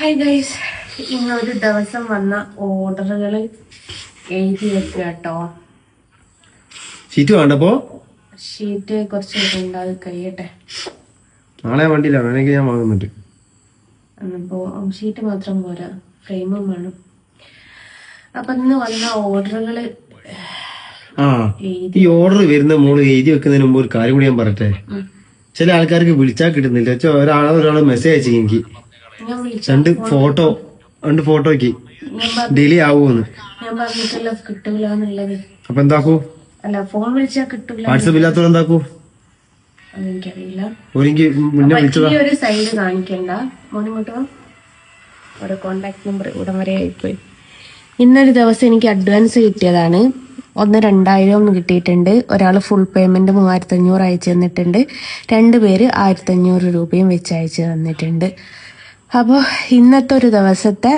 Hi guys, ഇന്നൊരു ദിവസം വന്ന ഓർഡറുകൾ എഴുതി വെക്കുക കേട്ടോ. ഷീറ്റ് വേണ്ടപ്പോ ഷീറ്റ് കുറച്ച് ഉണ്ടായി കഴിയട്ടെ. നാളെ വണ്ടിയില്ല, വേണമെങ്കിൽ ഞാൻ വാങ്ങുന്നുണ്ട്. അപ്പോ ഷീറ്റ് മാത്രം പോരാ, ഫ്രെയിമും വേണം. അപ്പൊ ഇന്ന് വന്ന ഓർഡറുകൾ ഈ ഓർഡർ വരുന്ന മോള് എഴുതി വെക്കുന്നതിന് മുമ്പ് ഒരു കാര്യം കൂടി ഞാൻ പറയട്ടെ. ചില ആൾക്കാർക്ക് വിളിച്ചാൽ കിട്ടുന്നില്ല. ഒരാളെ മെസ്സേജ് അയച്ചു എനിക്ക് രണ്ട് ഫോട്ടോ ഡിലേ ആവുമെന്ന്. ഞാൻ പറഞ്ഞിട്ടല്ലോ കിട്ടൂല എന്നുള്ളത്. അപ്പൊ എന്താക്കൂ? അല്ല, ഫോൺ വിളിച്ചാ കിട്ടൂല. വാട്സപ്പ് ഇല്ലാത്തവർ എന്താക്കൂ? അതെനിക്കറിയില്ല. മുന്നേ വിളിച്ചതാ. ഒരു സൈഡ് കാണിക്കണ്ട. മോണിങ്ങോട്ടോ ഒരു കോണ്ടാക്ട് നമ്പർ ഇവിടം വരെ ആയിപ്പോയി. ഇന്നൊരു ദിവസം എനിക്ക് അഡ്വാൻസ് കിട്ടിയതാണ്. 2,000 കിട്ടിയിട്ടുണ്ട്. ഒരാൾ ഫുൾ പേയ്മെന്റ് 3,500 അയച്ചു തന്നിട്ടുണ്ട്. 2 പേര് 1,500 രൂപയും വെച്ച് അയച്ചു തന്നിട്ടുണ്ട്. അപ്പോൾ ഇന്നത്തെ ഒരു ദിവസത്തെ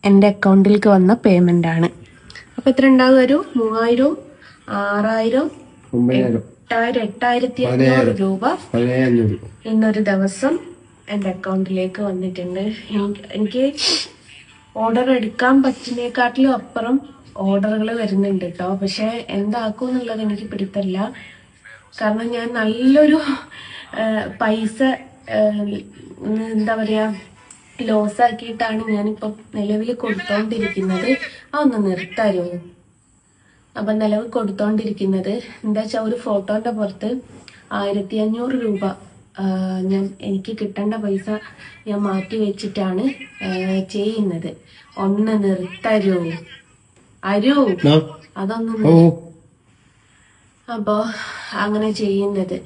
എൻ്റെ അക്കൗണ്ടിലേക്ക് വന്ന പേയ്മെന്റ് ആണ്. അപ്പോൾ എത്ര ഉണ്ടാകും? ഒരു 3,000, 6,000, 8,500 രൂപ ഇന്നൊരു ദിവസം എൻ്റെ അക്കൗണ്ടിലേക്ക് വന്നിട്ടുണ്ട്. എനിക്ക് ഓർഡർ എടുക്കാൻ പറ്റുന്നതിനെക്കാട്ടിലും അപ്പുറം ഓർഡറുകൾ വരുന്നുണ്ട് കേട്ടോ. പക്ഷെ എന്താക്കും എന്നുള്ളത് എനിക്ക് പിടുത്തല്ല. കാരണം ഞാൻ നല്ലൊരു പൈസ എന്താ പറയാ ലോസ് ആക്കിയിട്ടാണ് ഞാനിപ്പം നിലവിൽ കൊടുത്തോണ്ടിരിക്കുന്നത്. അതൊന്ന് നിർത്താരോ? അപ്പൊ നിലവിൽ കൊടുത്തോണ്ടിരിക്കുന്നത് എന്താ വെച്ചാൽ ഒരു ഫോട്ടോന്റെ പുറത്ത് 1,500 രൂപ എനിക്ക് കിട്ടേണ്ട പൈസ ഞാൻ മാറ്റി വെച്ചിട്ടാണ് ചെയ്യുന്നത്. ഒന്ന് നിർത്തരോ? അതൊന്നും. അപ്പോ അങ്ങനെ ചെയ്യുന്നത്.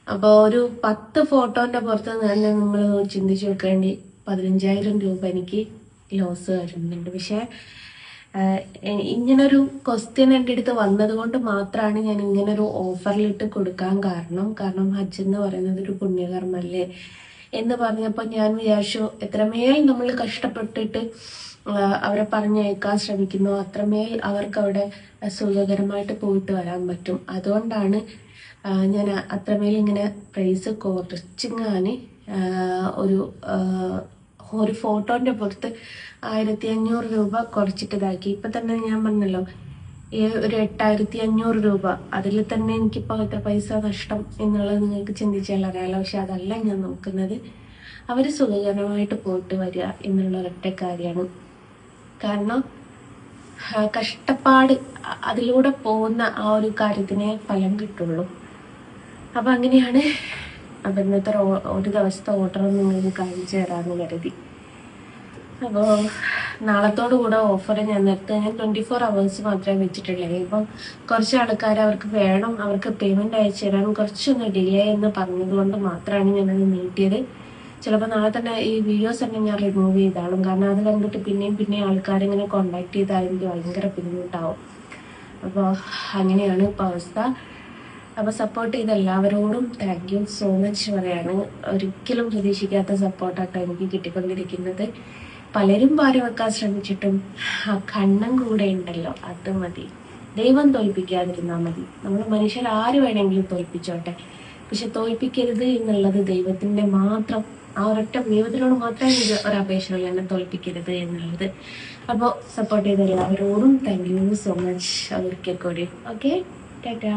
അപ്പൊ ഒരു 10 ഫോട്ടോന്റെ പുറത്ത് തന്നെ നിങ്ങൾ ചിന്തിച്ചു നോക്കേണ്ടി 15,000 രൂപ എനിക്ക് ലോസ് വരുന്നുണ്ട്. പക്ഷെ ഇങ്ങനൊരു ക്വസ്റ്റ്യൻ എൻ്റെ അടുത്ത് വന്നത് കൊണ്ട് മാത്രമാണ് ഞാൻ ഇങ്ങനൊരു ഓഫറിലിട്ട് കൊടുക്കാൻ കാരണം ഹജ്ജ് എന്ന് പറയുന്നത് ഒരു പുണ്യകർമ്മല്ലേ എന്ന് പറഞ്ഞപ്പോൾ ഞാൻ വിചാരിച്ചു, എത്രമേൽ നമ്മൾ കഷ്ടപ്പെട്ടിട്ട് അവരെ പറഞ്ഞയക്കാൻ ശ്രമിക്കുന്നു അത്രമേൽ അവർക്ക് അവിടെ സുഖകരമായിട്ട് പോയിട്ട് വരാൻ പറ്റും. അതുകൊണ്ടാണ് ഞാൻ അത്രമേൽ ഇങ്ങനെ പ്രൈസ് കുറച്ചിങ്ങാന് ഒരു ഫോട്ടോന്റെ പുറത്ത് 1,500 രൂപ കുറച്ചിട്ട് ഇതാക്കി. ഇപ്പൊ തന്നെ ഞാൻ പറഞ്ഞല്ലോ, ഒരു 8,500 രൂപ. അതിൽ തന്നെ എനിക്കിപ്പോ എത്ര പൈസ നഷ്ടം എന്നുള്ളത് നിങ്ങൾക്ക് ചിന്തിച്ചാൽ അറിയാലോ. പക്ഷെ അതല്ല ഞാൻ നോക്കുന്നത്, അവര് സുഖകരമായിട്ട് പോയിട്ട് വരിക എന്നുള്ള ഒരൊറ്റ കാര്യമാണ്. കാരണം കഷ്ടപ്പാട് അതിലൂടെ പോകുന്ന ആ ഒരു കാര്യത്തിനെ ഫലം കിട്ടുള്ളൂ. അപ്പൊ അങ്ങനെയാണ്. അപ്പൊ ഇന്നത്തെ ഒരു ദിവസത്തെ ഓർഡർ നിങ്ങൾക്ക് കാണിച്ചു തരാമെന്ന് കരുതി. അപ്പോൾ നാളത്തോടു കൂടെ ഓഫർ ഞാൻ നിർത്തുക. ഞാൻ 24 hours മാത്രമേ വെച്ചിട്ടുള്ളൂ. ഇപ്പം കുറച്ച് ആൾക്കാർ അവർക്ക് വേണം, അവർക്ക് പേയ്മെന്റ് അയച്ചു തരാൻ കുറച്ചൊന്ന് ഡിലേ എന്ന് പറഞ്ഞത് കൊണ്ട് മാത്രമാണ് ഞാനത് നീട്ടിയത്. ചിലപ്പോൾ നാളെ തന്നെ ഈ വീഡിയോസ് തന്നെ ഞാൻ റിമൂവ് ചെയ്താളും. കാരണം അത് കണ്ടിട്ട് പിന്നെയും ആൾക്കാരിങ്ങനെ കോണ്ടാക്ട് ചെയ്താൽ എനിക്ക് ഭയങ്കര ബുദ്ധിമുട്ടാവും. അപ്പോൾ അങ്ങനെയാണ് ഇപ്പോൾ അവസ്ഥ. അപ്പോൾ സപ്പോർട്ട് ചെയ്ത എല്ലാവരോടും താങ്ക് യു സോ മച്ച് പറയാണ്. ഒരിക്കലും പ്രതീക്ഷിക്കാത്ത സപ്പോർട്ടാട്ടോ എനിക്ക് കിട്ടിക്കൊണ്ടിരിക്കുന്നത്. പലരും പാരി വെക്കാൻ ശ്രമിച്ചിട്ടും ആ കണ്ണം കൂടെ ഉണ്ടല്ലോ, അത് മതി. ദൈവം തോൽപ്പിക്കാതിരുന്നാൽ മതി. നമ്മൾ മനുഷ്യർ ആര് വേണമെങ്കിലും തോൽപ്പിച്ചോട്ടെ, പക്ഷെ തോൽപ്പിക്കരുത് എന്നുള്ളത് ദൈവത്തിന്റെ മാത്രം, ആ ഒരൊറ്റ ദൈവത്തിനോട് മാത്രമേ ഇത് ഒരപേക്ഷയുള്ളൂ, എന്നെ തോൽപ്പിക്കരുത് എന്നുള്ളത്. അപ്പോൾ സപ്പോർട്ട് ചെയ്ത എല്ലാവരോടും താങ്ക് യു സോ മച്ച് ഒരിക്കൽ കൂടി. ഓക്കെ, ടാറ്റാ.